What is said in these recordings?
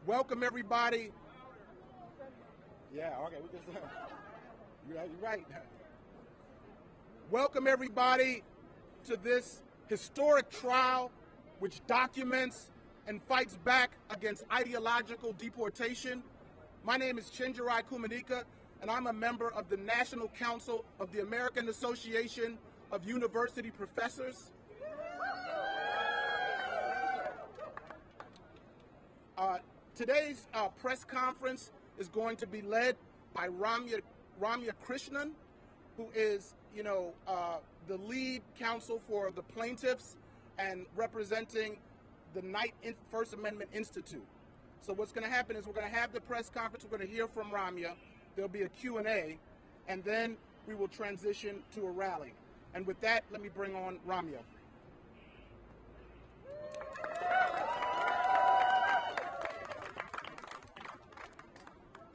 Welcome everybody. Yeah, okay, we just you're right. Welcome everybody to this historic trial which documents and fights back against ideological deportation. My name is Chinjirai Kumanika, and I'm a member of the National Council of the American Association of University Professors. Today's press conference is going to be led by Ramya Krishnan, who is, the lead counsel for the plaintiffs and representing the Knight First Amendment Institute. So what's going to happen is we're going to have the press conference. We're going to hear from Ramya. There'll be a Q&A, and then we will transition to a rally. And with that, let me bring on Rubio.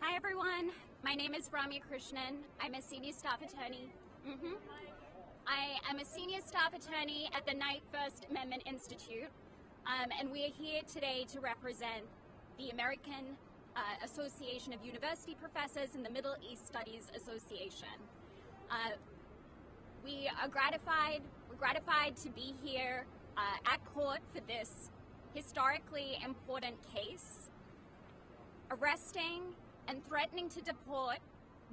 Hi everyone, my name is Ramya Krishnan. I'm a senior staff attorney. I am a senior staff attorney at the Knight First Amendment Institute, and we are here today to represent the American Association of University Professors and the Middle East Studies Association. We're gratified to be here at court for this historically important case, arresting and threatening to deport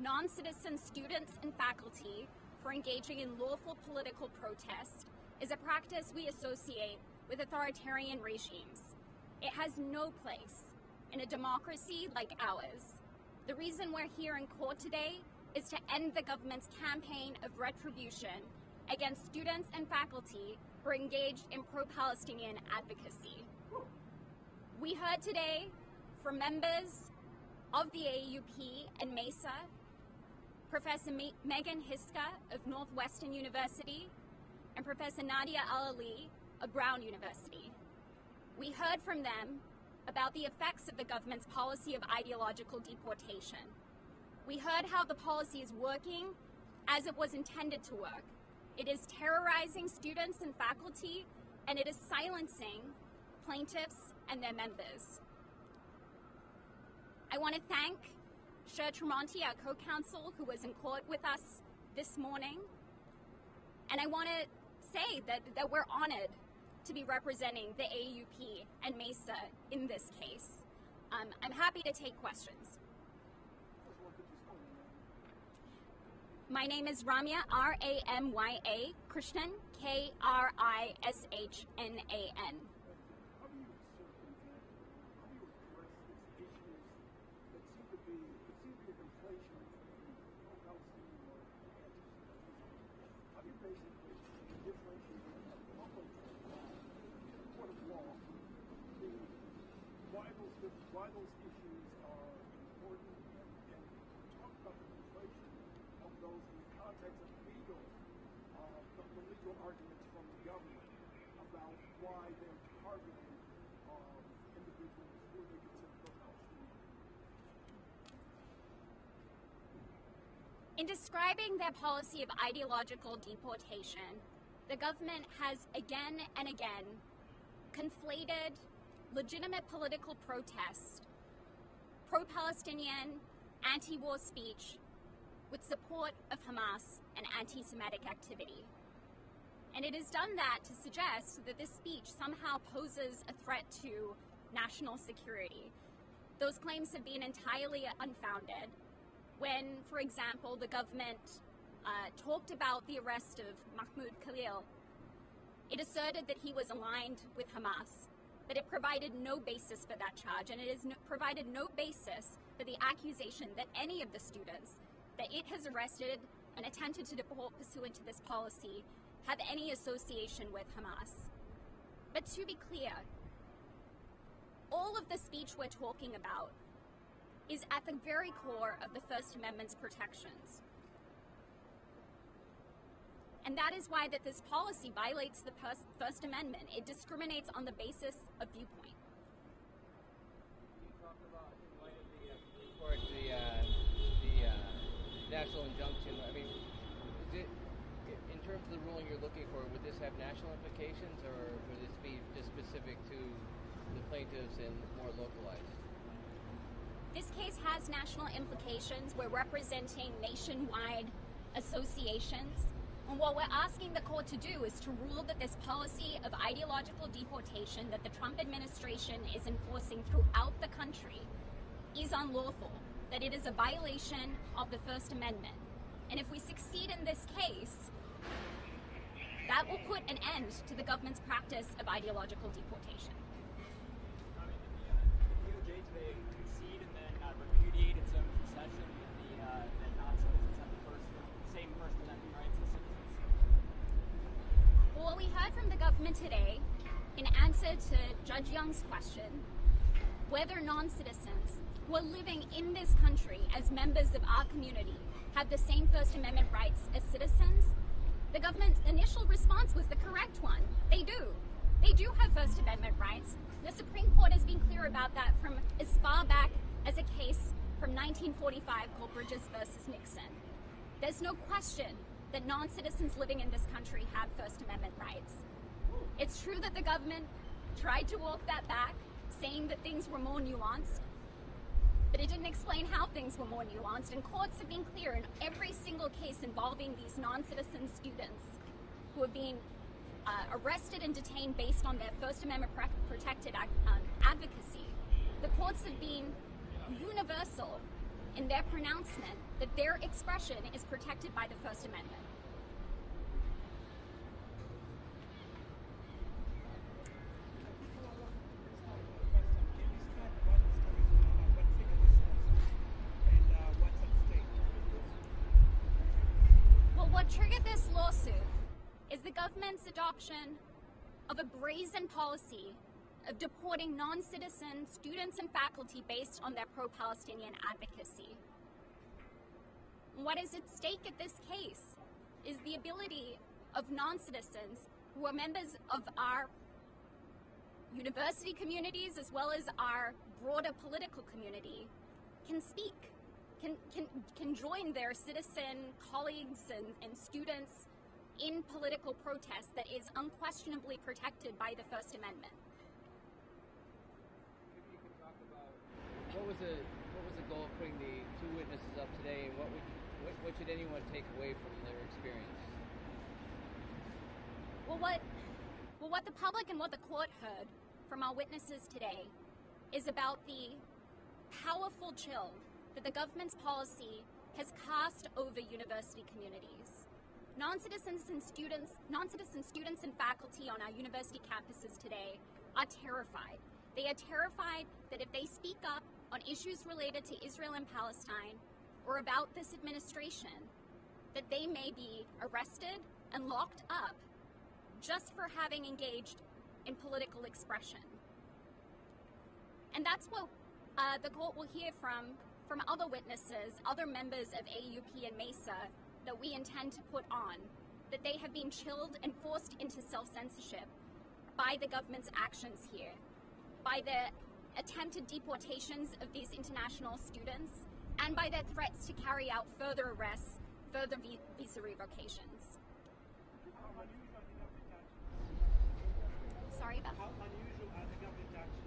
non-citizen students and faculty for engaging in lawful political protest is a practice we associate with authoritarian regimes. It has no place in a democracy like ours. The reason we're here in court today is to end the government's campaign of retribution against students and faculty who are engaged in pro-Palestinian advocacy. We heard today from members of the AAUP and MESA, Professor Megan Hiska of Northwestern University and Professor Nadia Al-Ali of Brown University. We heard from them about the effects of the government's policy of ideological deportation. We heard how the policy is working as it was intended to work. It is terrorizing students and faculty, and it is silencing plaintiffs and their members. I want to thank Cher Tremonti, our co-counsel, who was in court with us this morning. And I want to say that we're honored to be representing the AAUP and MESA in this case. I'm happy to take questions. My name is Ramya, R-A-M-Y-A, Krishnan, K-R-I-S-H-N-A-N. Why those issues are important and talk about the conflation of those in the context of legal, the legal arguments from the government about why they're targeting individuals who they consider pro-Palestinian. In describing their policy of ideological deportation, the government has again and again conflated legitimate political protest, pro-Palestinian, anti-war speech with support of Hamas and anti-Semitic activity. And it has done that to suggest that this speech somehow poses a threat to national security. Those claims have been entirely unfounded. When, for example, the government talked about the arrest of Mahmoud Khalil, it asserted that he was aligned with Hamas, but it provided no basis for that charge, and it has provided no basis for the accusation that any of the students that it has arrested and attempted to deport pursuant to this policy have any association with Hamas. But to be clear, all of the speech we're talking about is at the very core of the First Amendment's protections. And that is why that this policy violates the First Amendment. It discriminates on the basis of viewpoint. You talked about, in light of the national injunction, I mean, is it, in terms of the ruling you're looking for, would this have national implications, or would this be just specific to the plaintiffs and more localized? This case has national implications. We're representing nationwide associations. And what we're asking the court to do is to rule that this policy of ideological deportation that the Trump administration is enforcing throughout the country is unlawful, that it is a violation of the First Amendment. And if we succeed in this case, that will put an end to the government's practice of ideological deportation. The DOJ today conceded and then repudiated its own concession that non-citizens have the same First Amendment rights as citizens. Well, what we heard from the government today, in answer to Judge Young's question, whether non-citizens who are living in this country as members of our community have the same First Amendment rights as citizens, the government's initial response was the correct one. They do. They do have First Amendment rights. The Supreme Court has been clear about that from as far back as a case from 1945 called Bridges versus Nixon. There's no question that non-citizens living in this country have First Amendment rights. It's true that the government tried to walk that back, saying that things were more nuanced, but it didn't explain how things were more nuanced, and courts have been clear in every single case involving these non-citizen students who are being arrested and detained based on their First Amendment protected advocacy. The courts have been universal in their pronouncement that their expression is protected by the First Amendment. What triggered this lawsuit is the government's adoption of a brazen policy of deporting non-citizen students and faculty based on their pro-Palestinian advocacy. What is at stake at this case is the ability of non-citizens who are members of our university communities as well as our broader political community can speak. Can join their citizen colleagues and students in political protest that is unquestionably protected by the First Amendment. Maybe you could talk about what was the goal of putting the two witnesses up today, and what should anyone take away from their experience? Well, what the public and what the court heard from our witnesses today is about the powerful chill that the government's policy has cast over university communities. Non-citizen students and faculty on our university campuses today are terrified. They are terrified that if they speak up on issues related to Israel and Palestine or about this administration, that they may be arrested and locked up just for having engaged in political expression. And that's what the court will hear from other witnesses, other members of AAUP and MESA that we intend to put on, that they have been chilled and forced into self-censorship by the government's actions here, by the attempted deportations of these international students, and by their threats to carry out further arrests, further visa revocations. Sorry about that. How unusual are the government actions?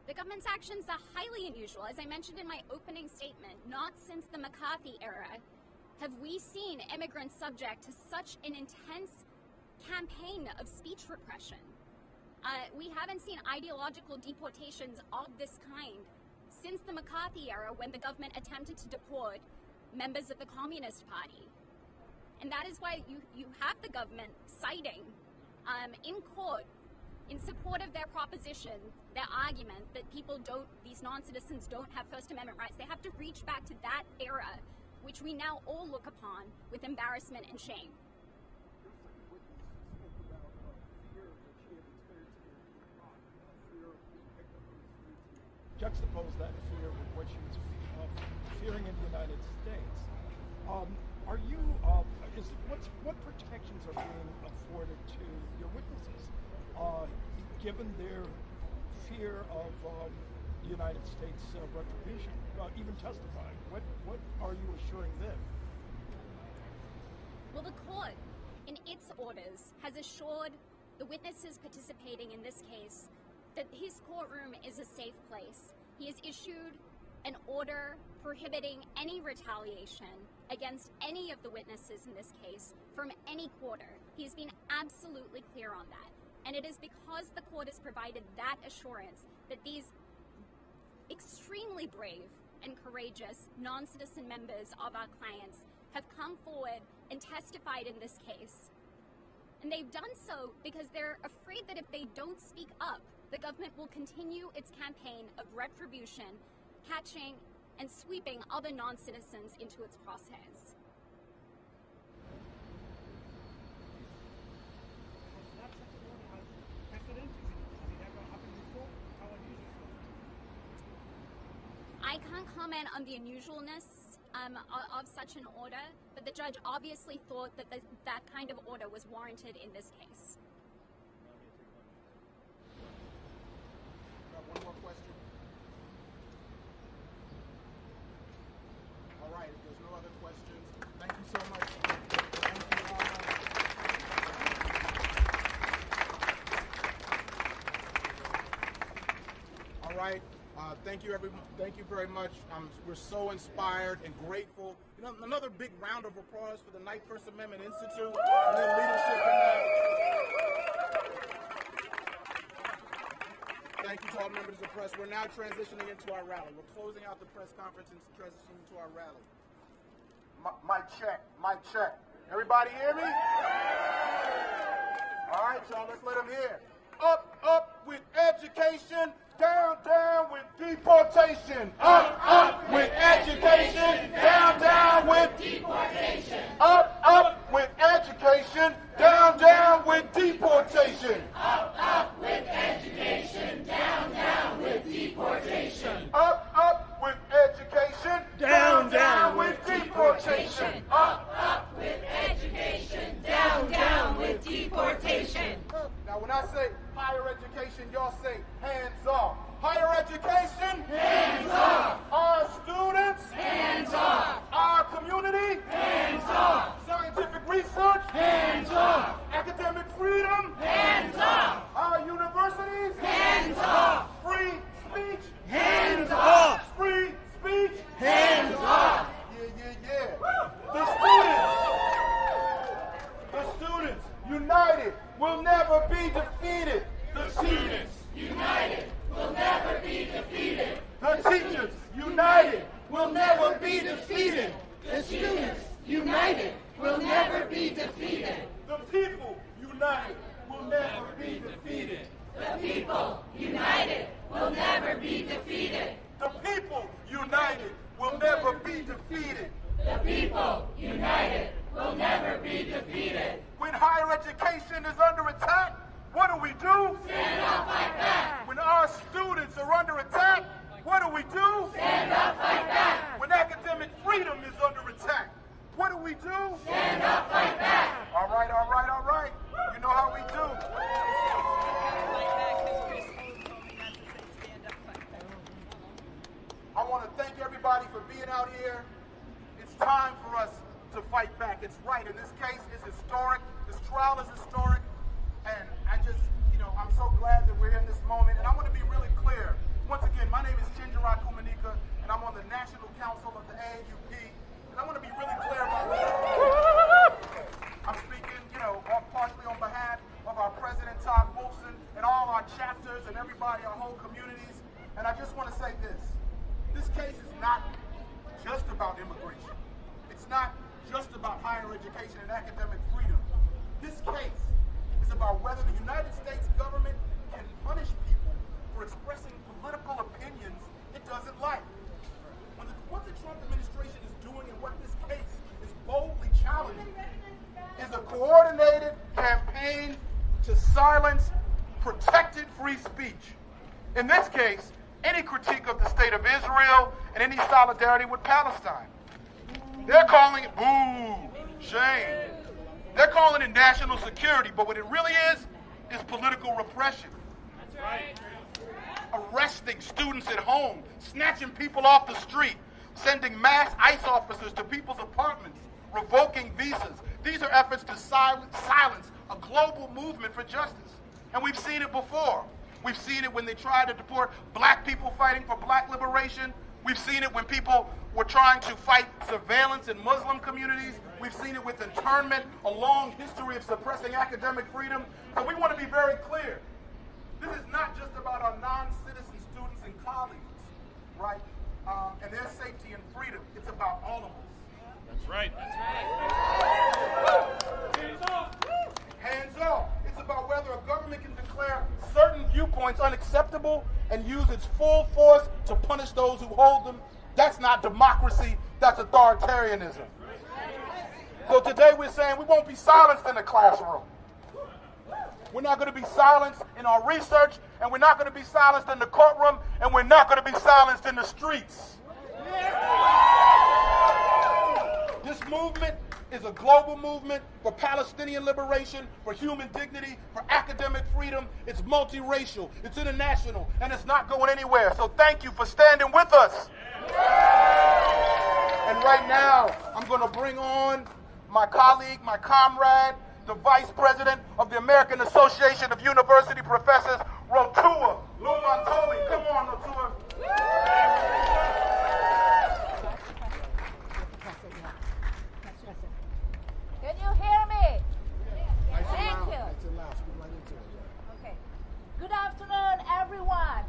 The government's actions are highly unusual. As I mentioned in my opening statement, not since the McCarthy era have we seen immigrants subject to such an intense campaign of speech repression. We haven't seen ideological deportations of this kind since the McCarthy era, when the government attempted to deport members of the Communist Party. And that is why you have the government citing in court, in support of their proposition, their argument that these non-citizens don't have First Amendment rights. They have to reach back to that era, which we now all look upon with embarrassment and shame. Juxtapose that fear with what she was fearing in the United States. What protections are being afforded to your witnesses, given their fear of the United States retribution, even testifying? What are you assuring them? Well, the court, in its orders, has assured the witnesses participating in this case that his courtroom is a safe place He has issued an order prohibiting any retaliation against any of the witnesses in this case from any quarter. He's been absolutely clear on that. And it is because the court has provided that assurance that these extremely brave and courageous non-citizen members of our clients have come forward and testified in this case. And they've done so because they're afraid that if they don't speak up, the government will continue its campaign of retribution, catching and sweeping other non-citizens into its crosshairs. I can't comment on the unusualness of such an order, but the judge obviously thought that that kind of order was warranted in this case. One more question. All right, if there's no other questions, thank you so much. Thank you, all right. Thank you very much. We're so inspired and grateful. You know, another big round of applause for the Knight First Amendment Institute and their leadership in that. Thank you to all members of the press. We're now transitioning into our rally. We're closing out the press conference and transitioning to our rally. Mic check, mic check. Everybody hear me? All right, y'all, let's let them hear. Up, up with education. Down, down with deportation. Up with education. Down, down with deportation. Up with education. Down, down with deportation. Up with education. Down, down with deportation. Up with education. Down, down with deportation. Up with education. Down with deportation. Now, when I say higher education, y'all say hands off. Higher education, hands off. Our students, hands off. Our community, hands off. Scientific research, hands off. Academic freedom, hands off. Our universities, hands off. Free speech, hands off. Free speech, hands off. Yeah. The students united will never be defeated. The students united will never be defeated. The teachers united will never be defeated. The students united will never be defeated. The people united will never be defeated. The people united will never be defeated. The people united will never be defeated. The people united will never be defeated. When higher education is under attack, what do? Stand up, fight back. When our students are under attack, what do? Stand up, fight back. When academic freedom is under attack, what do? Stand up, fight back. All right, all right, all right. You know how we do. I want to thank everybody for being out here. It's time for us to fight back. It's right. In this case, it's historic. This trial is historic. And I'm so glad that we're in this moment. And I want to be really clear. Once again, my name is Chinjira Kumanika, and I'm on the National Council of the AAUP. And I want to be really clear about this. I'm speaking, partially on behalf of our President, Todd Wolfson, and all our chapters and everybody, our whole communities. And I just want to say this. This case is not just about immigration. It's not just about higher education and academic freedom. This case is about whether the United States government can punish people for expressing political opinions it doesn't like. What the Trump administration is doing and what this case is boldly challenging is a coordinated campaign to silence protected free speech. In this case, any critique of the state of Israel and any solidarity with Palestine. They're calling it boo, shame. They're calling it national security, but what it really is political repression. That's right. Arresting students at home, snatching people off the street, sending mass ICE officers to people's apartments, revoking visas. These are efforts to silence a global movement for justice. And we've seen it before. We've seen it when they tried to deport black people fighting for black liberation. We've seen it when people were trying to fight surveillance in Muslim communities. We've seen it with internment, a long history of suppressing academic freedom. So we want to be very clear. This is not just about our non-citizen students and colleagues, right? And their safety and freedom. It's about all of us. That's right. That's right. Hands off. Hands off. It's about whether a government can declare certain viewpoints unacceptable and use its full force to punish those who hold them. That's not democracy. That's authoritarianism. So today we're saying we won't be silenced in the classroom. We're not going to be silenced in our research, and we're not going to be silenced in the courtroom, and we're not going to be silenced in the streets. This movement is a global movement for Palestinian liberation, for human dignity, for academic freedom. It's multiracial, it's international, and it's not going anywhere. So thank you for standing with us. And right now, I'm going to bring on my colleague, my comrade, the Vice President of the American Association of University Professors, Rotua Lumantomi. Come on, Rotua. Can you hear me? Thank you. Okay. Good afternoon, everyone.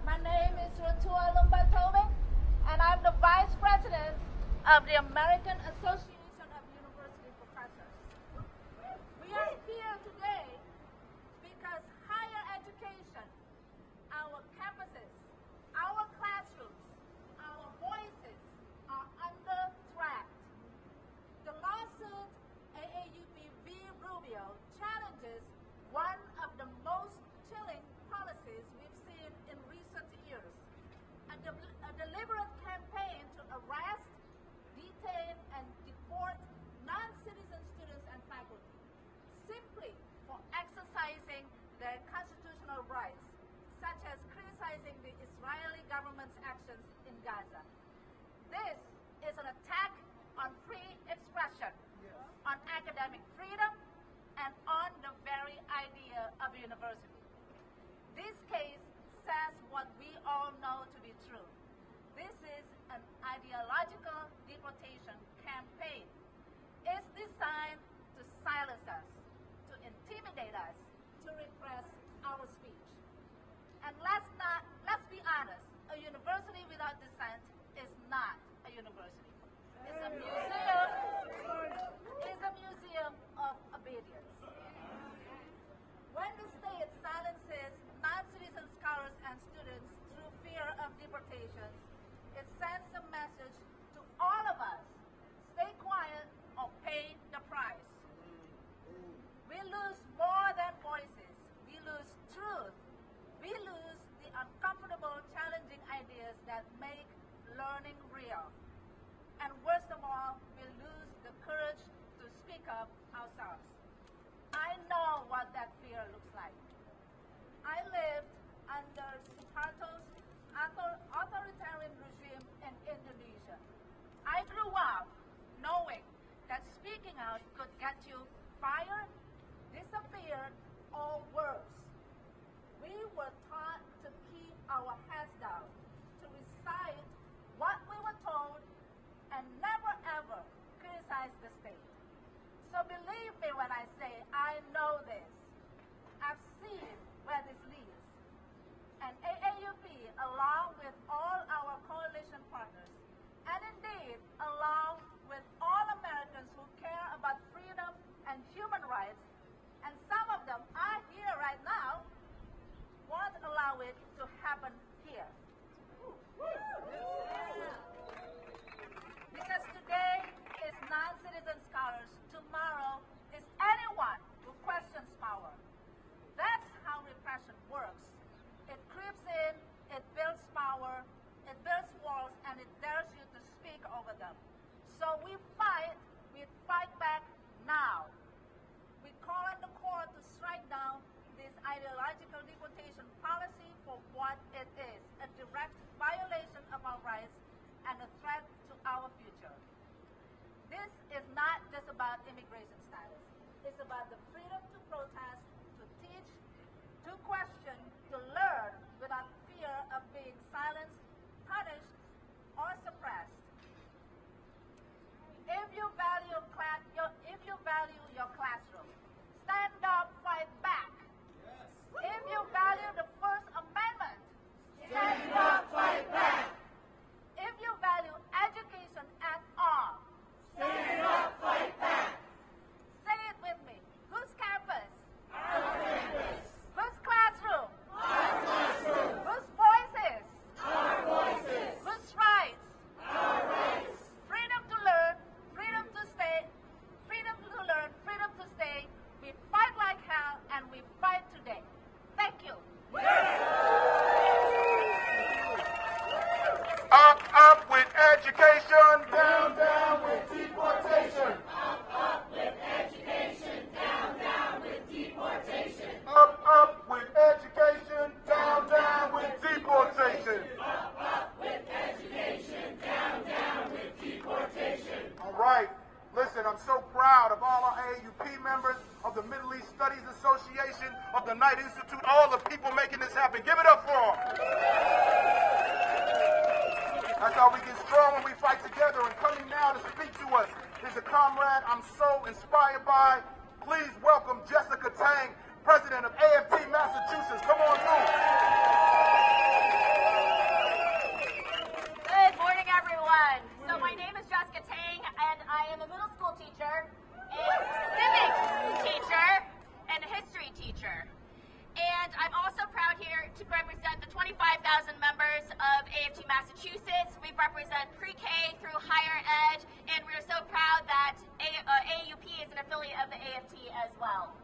My name is Rutgers Lumantomi, and I'm the Vice President of the American Association of University Professors. We are here today because higher education, our campuses, our classrooms, our voices are under threat. The lawsuit AAUP v. Rubio challenges one of the most chilling policies we've seen in recent years, a deliberate campaign to arrest, detain, and deport non-citizen students and faculty, simply for exercising their constitutional rights, such as criticizing the Israeli government's actions in Gaza. This is an attack on free expression, on academic freedom, and on the very idea of a university. This case says what we all know to be true. This is an ideological deportation campaign. It's designed to silence us, to intimidate us, to repress our speech. And let's be honest, a university without dissent is not a university. It's a museum. It's a museum of obedience. When the state silences non-citizen scholars and students through fear of deportation, it sends a message to all of us: stay quiet or pay the price. We lose more than voices. We lose truth. We lose the uncomfortable, challenging ideas that make learning real. And worst of all, we lose the courage to speak up ourselves. I know what that fear looks like. I lived under Suharto's authoritarian regime in Indonesia. I grew up knowing that speaking out could get you fired, disappeared, or worse. We were taught to keep our heads down, to recite what we were told, and never ever criticize the state. So believe me when I say I know this. I've seen where this leads. And AAUP, along with all our coalition partners, and indeed along with all Americans who care about freedom and human rights, and some of them are here right now, won't allow it to happen here. Because today is non-citizen scholars, tomorrow is anyone who questions power. That's how repression works. It creeps in, it builds power, it builds walls, and it dares you to speak over them. So we fight back now. We call on the court to strike down this ideological deportation policy for what it is, a direct violation of our rights and a threat to our future. This is not just about immigration status. It's about the freedom to protest, to teach, to question, to Association of the Knight Institute, all the people making this happen. Give it up for them. That's how we get strong when we fight together. And coming now to speak to us is a comrade I'm so inspired by. Please welcome Jessica Tang, president of AFT Massachusetts. Come on through. Good morning, everyone. So my name is Jessica Tang, and I am a middle school teacher, a civics teacher, and a history teacher. And I'm also proud here to represent the 25,000 members of AFT Massachusetts. We represent pre-K through higher ed, and we're so proud that AAUP is an affiliate of the AFT as well.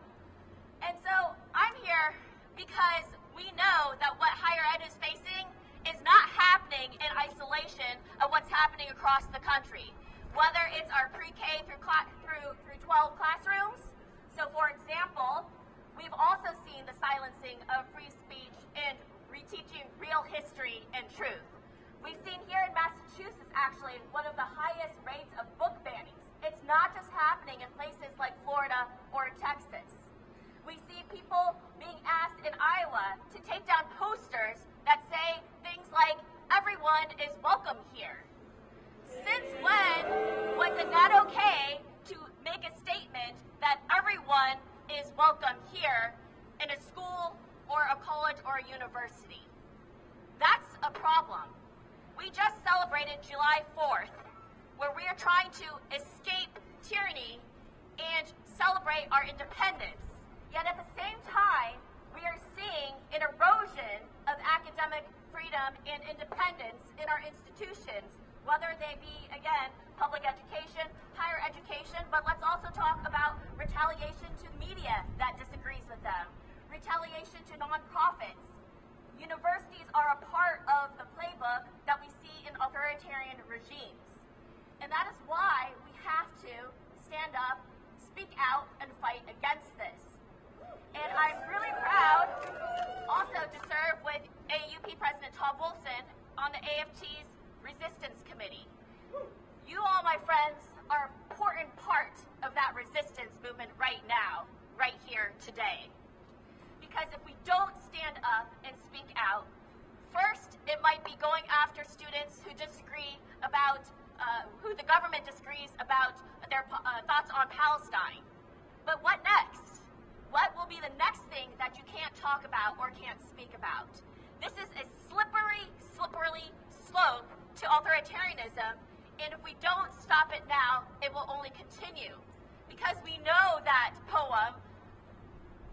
And so I'm here because we know that what higher ed is facing is not happening in isolation of what's happening across the country. Whether it's our pre-K through 12 classrooms. So for example, we've also seen the silencing of free speech and reteaching real history and truth. We've seen here in Massachusetts actually one of the highest rates of book bannings. It's not just happening in places like Florida or Texas. We see people being asked in Iowa to take down posters that say things like, "Everyone is welcome here." Since when was it not okay to make a statement that everyone is welcome here in a school or a college or a university? That's a problem. We just celebrated July 4th, where we are trying to escape tyranny and celebrate our independence. Yet at the same time, we are seeing an erosion of academic freedom and independence in our institutions, whether they be, again, public education, higher education, but let's also talk about retaliation to media that disagrees with them, retaliation to nonprofits. Universities are a part of the playbook that we see in authoritarian regimes. And that is why we have to stand up, speak out, and fight against this. And I'm really proud also to serve with AAUP President Tom Wolfson on the AFT's Resistance Committee. You all, my friends, are an important part of that resistance movement right now, right here today. Because if we don't stand up and speak out, first, it might be going after students who disagree about, who the government disagrees about their thoughts on Palestine. But what next? What will be the next thing that you can't talk about or can't speak about? This is a slippery slope to authoritarianism, and if we don't stop it now, it will only continue. Because we know that poem,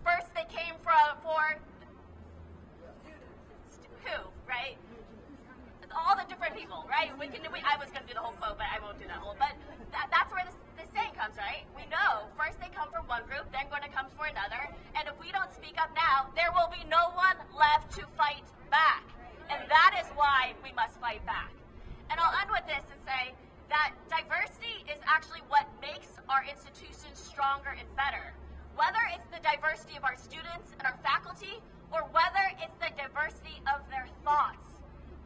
first they came for who, right? All the different people, right? I was going to do the whole quote, but I won't do that whole. But that's where the saying comes, right? We know first they come from one group, then going to come for another, and if we don't speak up now, there will be no one left to fight back, and that is why we must fight back. And I'll end with this and say that diversity is actually what makes our institutions stronger and better. Whether it's the diversity of our students and our faculty, or whether it's the diversity of their thoughts.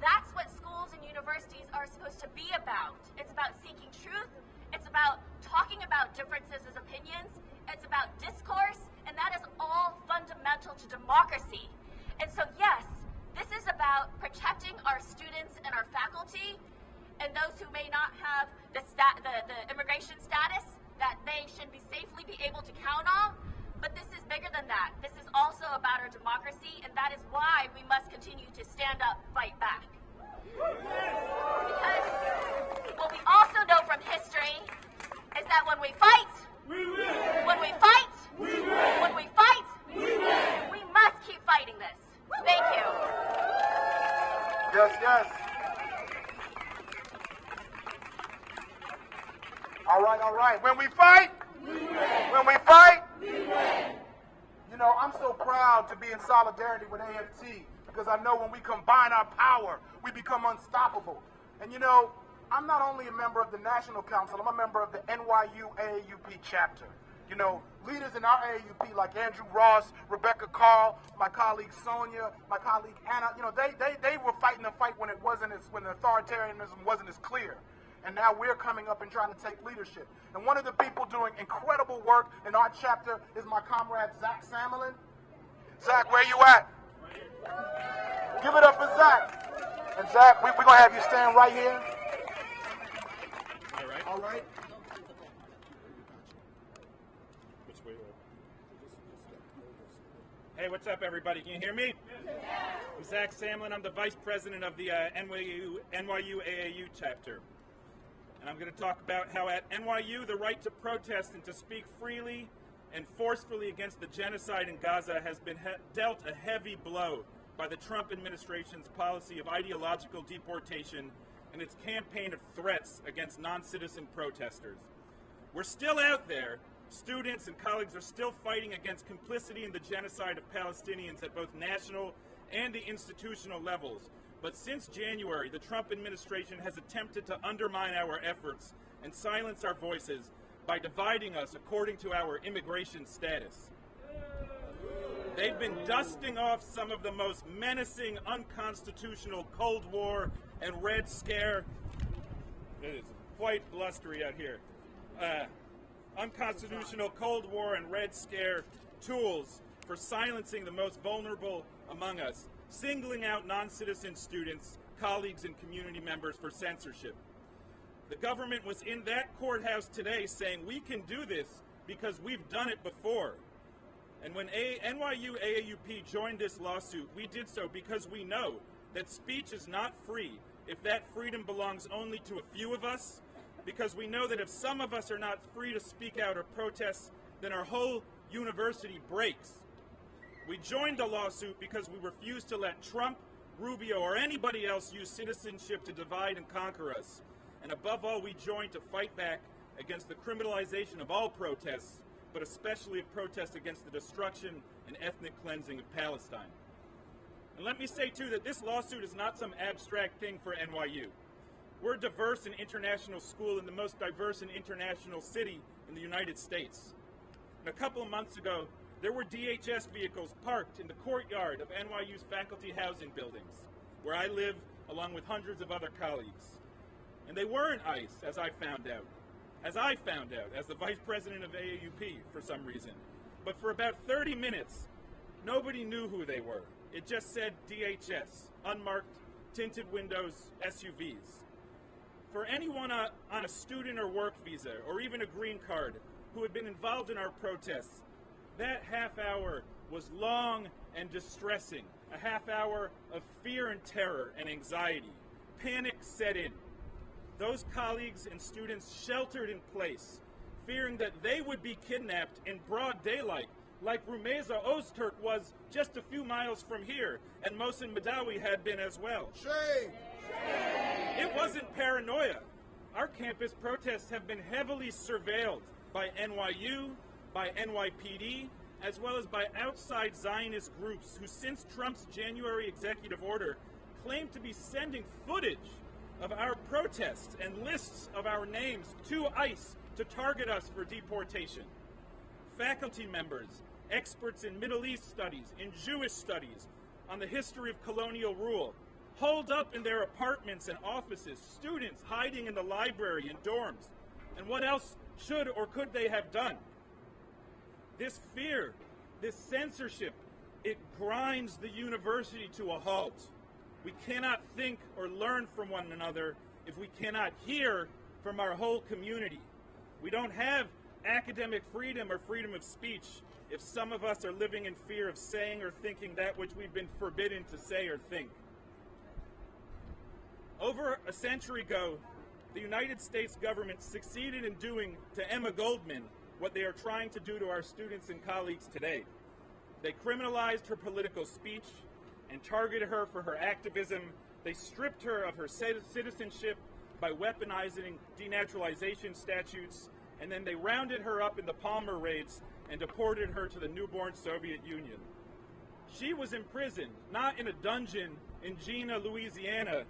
That's what schools and universities are supposed to be about. It's about seeking truth. It's about talking about differences as opinions. It's about discourse, and that is all fundamental to democracy. And so, yes, this is about protecting our students and our faculty and those who may not have the immigration status that they should safely be able to count on. But this is bigger than that. This is also about our democracy, and that is why we must continue to stand up, fight back. Because what we also know from history is that when we fight, we win. When we fight, we win. When we fight, we win. We must keep fighting this. Thank you. Yes, yes. All right. When we fight, we win. When we fight, we win. You know, I'm so proud to be in solidarity with AFT because I know when we combine our power, we become unstoppable. And you know, I'm not only a member of the National Council, I'm a member of the NYU AAUP chapter. You know, leaders in our AAUP like Andrew Ross, Rebecca Carl, my colleague Sonia, my colleague Anna, you know, they were fighting the fight when it wasn't when the authoritarianism wasn't as clear. And now we're coming up and trying to take leadership. And one of the people doing incredible work in our chapter is my comrade, Zach Samelin. Zach, where you at? Give it up for Zach. And Zach, we're going to have you stand right here. All right. All right. Which way? Hey, what's up, everybody? Can you hear me? I'm Zach Samlin. I'm the vice president of the NYU AAU chapter. And I'm going to talk about how at NYU the right to protest and to speak freely and forcefully against the genocide in Gaza has been dealt a heavy blow by the Trump administration's policy of ideological deportation and its campaign of threats against non-citizen protesters. We're still out there. Students and colleagues are still fighting against complicity in the genocide of Palestinians at both national and the institutional levels. But since January, the Trump administration has attempted to undermine our efforts and silence our voices by dividing us according to our immigration status. They've been dusting off some of the most menacing, unconstitutional Cold War and Red Scare. It is quite blustery out here. Unconstitutional Cold War and Red Scare tools for silencing the most vulnerable among us, singling out non-citizen students, colleagues, and community members for censorship. The government was in that courthouse today saying we can do this because we've done it before. And when NYU AAUP joined this lawsuit, we did so because we know that speech is not free if that freedom belongs only to a few of us, because we know that if some of us are not free to speak out or protest, then our whole university breaks. We joined the lawsuit because we refuse to let Trump, Rubio, or anybody else use citizenship to divide and conquer us. And above all, we joined to fight back against the criminalization of all protests, but especially of protests against the destruction and ethnic cleansing of Palestine. And let me say, too, that this lawsuit is not some abstract thing for NYU. We're a diverse and international school in the most diverse and international city in the United States. And a couple of months ago, there were DHS vehicles parked in the courtyard of NYU's faculty housing buildings, where I live along with hundreds of other colleagues. And they weren't ICE, as I found out, as the vice president of AAUP for some reason. But for about 30 minutes, nobody knew who they were. It just said DHS, unmarked, tinted windows, SUVs. For anyone on a student or work visa, or even a green card, who had been involved in our protests, that half hour was long and distressing. A half hour of fear and terror and anxiety. Panic set in. Those colleagues and students sheltered in place, fearing that they would be kidnapped in broad daylight, like Rumeza Ozturk was just a few miles from here, and Mohsen Madawi had been as well. Shame! It wasn't paranoia. Our campus protests have been heavily surveilled by NYU, by NYPD, as well as by outside Zionist groups who, since Trump's January executive order, claim to be sending footage of our protests and lists of our names to ICE to target us for deportation. Faculty members, experts in Middle East studies, in Jewish studies, on the history of colonial rule, holed up in their apartments and offices, students hiding in the library and dorms. And what else should or could they have done? This fear, this censorship, it grinds the university to a halt. We cannot think or learn from one another if we cannot hear from our whole community. We don't have academic freedom or freedom of speech if some of us are living in fear of saying or thinking that which we've been forbidden to say or think. Over a century ago, the United States government succeeded in doing to Emma Goldman what they are trying to do to our students and colleagues today. They criminalized her political speech and targeted her for her activism. They stripped her of her citizenship by weaponizing denaturalization statutes, and then they rounded her up in the Palmer raids and deported her to the newborn Soviet Union. She was imprisoned, not in a dungeon in Jena, Louisiana,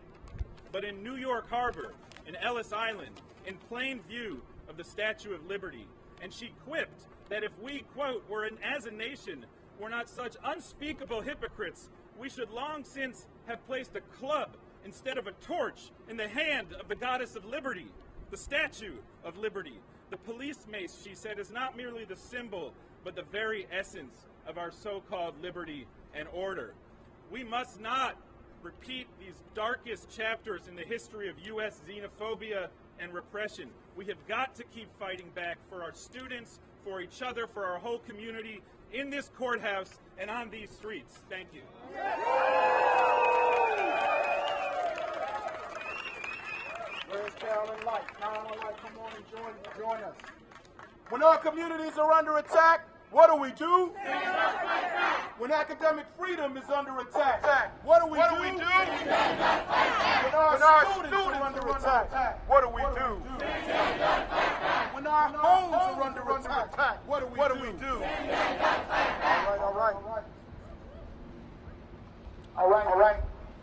but in New York Harbor, in Ellis Island, in plain view of the Statue of Liberty. And she quipped that if we, quote, as a nation, were not such unspeakable hypocrites, we should long since have placed a club instead of a torch in the hand of the goddess of liberty, the statue of liberty. The police mace, she said, is not merely the symbol, but the very essence of our so-called liberty and order. We must not repeat these darkest chapters in the history of U.S. xenophobia and repression. We have got to keep fighting back for our students, for each other, for our whole community, in this courthouse and on these streets. Thank you. Where's Carolyn Light? Carolyn Light, come on and join us. When our communities are under attack, what do we do? When academic freedom is under attack, what do we do? When our students are under attack, what do we do? When our homes are under attack, what do we do? All right.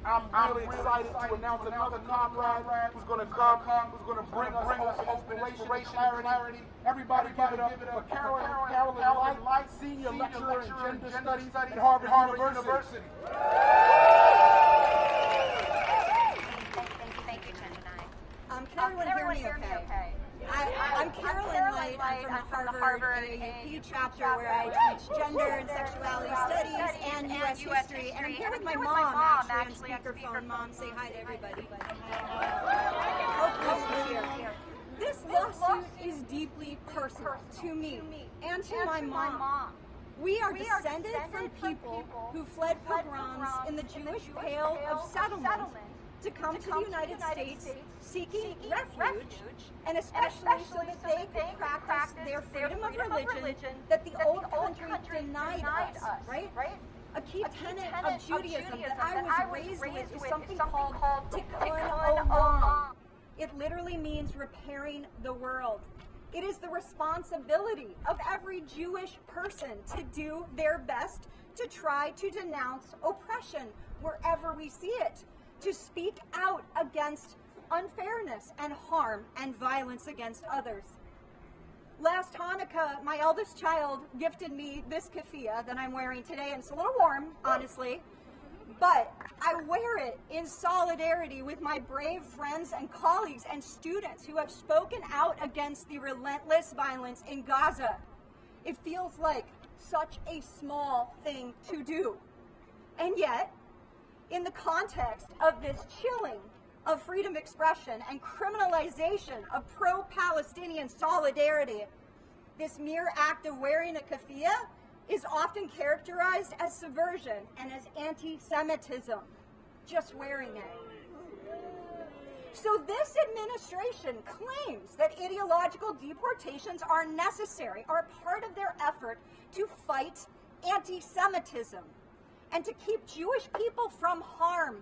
I'm really excited to announce another comrade who's going to come, who's going to bring us hope, inspiration, clarity. Everybody give it up for Carolyn Light, Senior Lecturer in Gender Studies at Harvard University. Thank you, Chandani. Can everyone hear me okay? I'm Carolyn Light. I'm from the Harvard AAUP chapter where I teach gender and sexuality studies and U.S. history. And I'm here with my mom, actually, on speakerphone. Mom, say hi to everybody. Hopefully she's here. This lawsuit is deeply personal to me and to my mom. We are descended from people who fled pogroms in the Jewish Pale of Settlement to come to the United States seeking refuge, and especially so that they could practice their freedom of religion that the old country denied us, right? A key tenet of Judaism that I was raised with is something called tikkun olam. It literally means repairing the world. It is the responsibility of every Jewish person to do their best to try to denounce oppression wherever we see it, to speak out against unfairness and harm and violence against others. Last Hanukkah, my eldest child gifted me this keffiyeh that I'm wearing today, and it's a little warm, honestly, but I wear it in solidarity with my brave friends and colleagues and students who have spoken out against the relentless violence in Gaza. It feels like such a small thing to do. And yet, in the context of this chilling of freedom of expression and criminalization of pro-Palestinian solidarity, this mere act of wearing a keffiyeh is often characterized as subversion and as anti-Semitism, just wearing it. So this administration claims that ideological deportations are necessary, are part of their effort to fight anti-Semitism and to keep Jewish people from harm.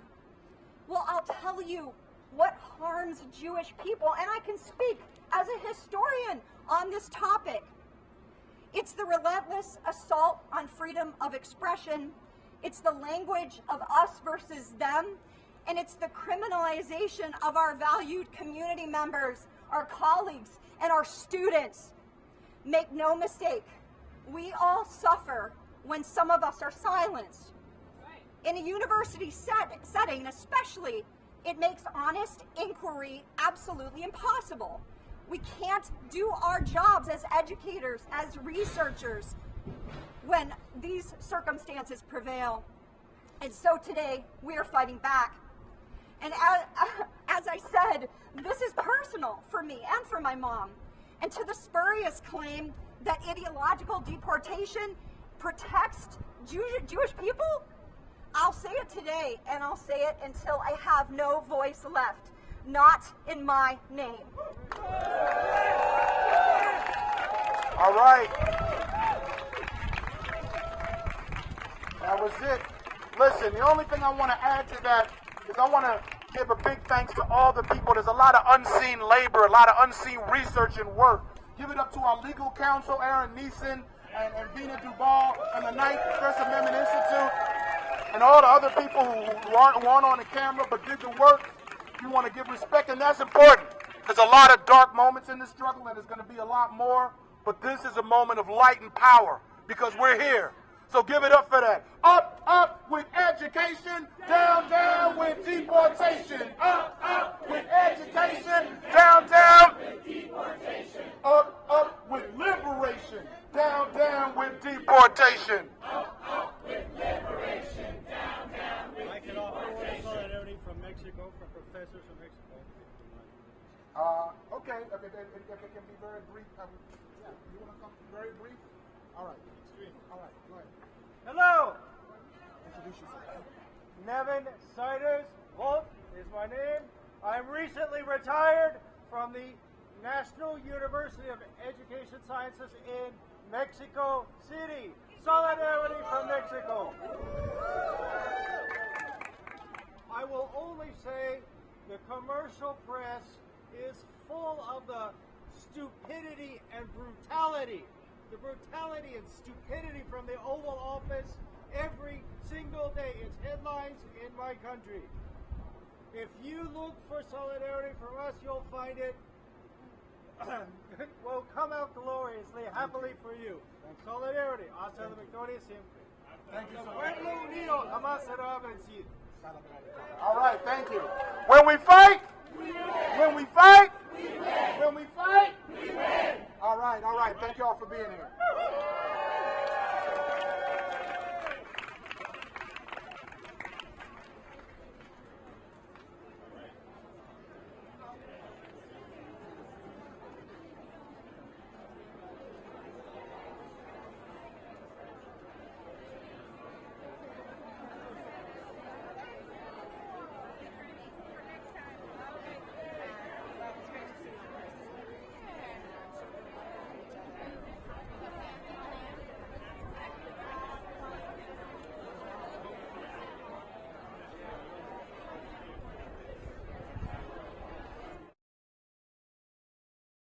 Well, I'll tell you what harms Jewish people, and I can speak as a historian on this topic. It's the relentless assault on freedom of expression, it's the language of us versus them, and it's the criminalization of our valued community members, our colleagues, and our students. Make no mistake, we all suffer when some of us are silenced. In a university setting especially, it makes honest inquiry absolutely impossible. We can't do our jobs as educators, as researchers, when these circumstances prevail. And so today, we are fighting back. And as I said, this is personal for me and for my mom. And to the spurious claim that ideological deportation protects Jewish people, I'll say it today, and I'll say it until I have no voice left. Not in my name. All right. That was it. Listen, the only thing I want to add to that is I want to give a big thanks to all the people. There's a lot of unseen labor, a lot of unseen research and work. Give it up to our legal counsel, Aaron Neeson, and Vina Dubal, and the Ninth First Amendment Institute, and all the other people who aren't on the camera but did the work. You want to give respect, and that's important. There's a lot of dark moments in this struggle, and there's going to be a lot more, but this is a moment of light and power because we're here. So give it up for that. Up with education, down with with deportation. Up with education. Down, down with deportation. Up with liberation. Down, down with deportation. Up with liberation. Down, down with I can offer solidarity from Mexico, from professors from Mexico. Okay, if it can be very brief. Yeah, you want to come very brief? All right. All right, go ahead. Hello! Introduce yourself. Nevin Siders Wolf is my name. I'm recently retired from the National University of Education Sciences in Mexico City. Solidarity from Mexico. I will only say the commercial press is full of the stupidity and brutality. The brutality and stupidity from the Oval Office every single day. It's headlines in my country. If you look for solidarity from us, you'll find it. Will come out gloriously, happily for you. Solidarity. Hasta la victoria siempre. Thank you so much. Pueblo unido jamás será vencido. All right, thank you. When we fight, when we fight, when we fight, we win. All right, thank you all for being here.